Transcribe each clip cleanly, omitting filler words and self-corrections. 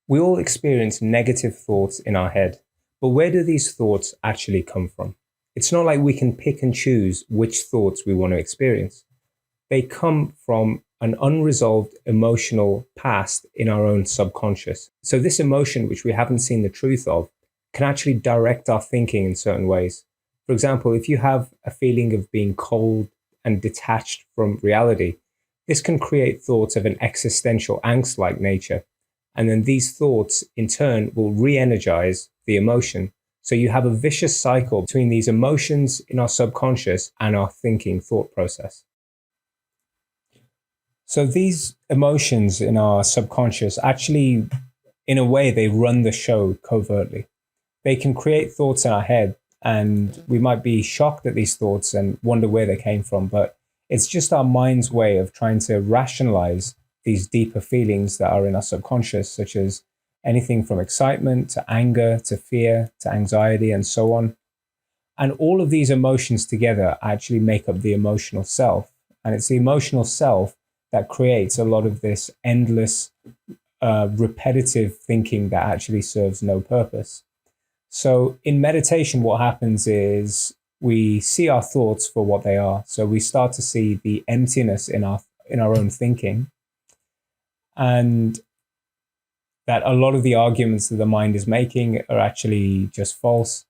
We all experience negative thoughts in our head, but where do these thoughts actually come from? It's not like we can pick and choose which thoughts we want to experience. They come from an unresolved emotional past in our own subconscious. So, this emotion, which we haven't seen the truth of, can actually direct our thinking in certain ways. For example, if you have a feeling of being cold and detached from reality, this can create thoughts of an existential angst like nature. And then these thoughts, in turn, will re energize the emotion. So you have a vicious cycle between these emotions in our subconscious and our thinking thought process. So these emotions in our subconscious actually, in a way, they run the show covertly. They can create thoughts in our head, and we might be shocked at these thoughts and wonder where they came from. But it's just our mind's way of trying to rationalize these deeper feelings that are in our subconscious, such as anything from excitement to anger to fear to anxiety and so on. And all of these emotions together actually make up the emotional self. And it's the emotional self that creates a lot of this endless, repetitive thinking that actually serves no purpose. So in meditation, what happens is we see our thoughts for what they are. So we start to see the emptiness in our own thinking, and that a lot of the arguments that the mind is making are actually just false.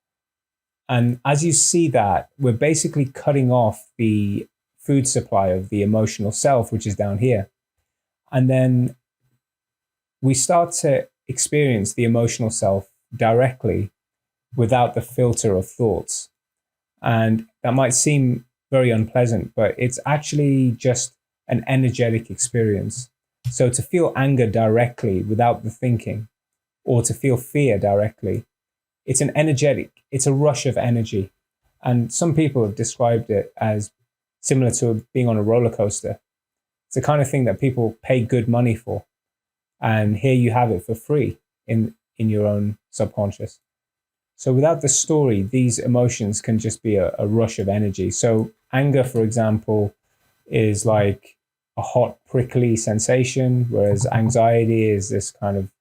And as you see that, we're basically cutting off the food supply of the emotional self, which is down here. And then we start to experience the emotional self directly without the filter of thoughts. And that might seem very unpleasant, but it's actually just an energetic experience. So to feel anger directly without the thinking, or to feel fear directly, it's a rush of energy. And some people have described it as similar to being on a roller coaster. It's the kind of thing that people pay good money for. And here you have it for free in your own subconscious. So without the story, these emotions can just be a rush of energy. So anger, for example, is like a hot, prickly sensation, whereas anxiety is this kind of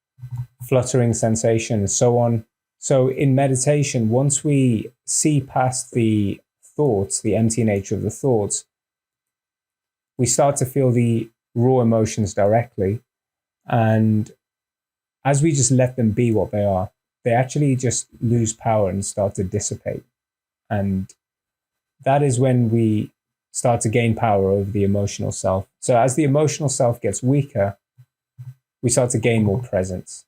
fluttering sensation and so on. So in meditation, once we see past the thoughts, the empty nature of the thoughts, we start to feel the raw emotions directly. And as we just let them be what they are, they actually just lose power and start to dissipate. And that is when we start to gain power over the emotional self. So as the emotional self gets weaker, we start to gain more presence.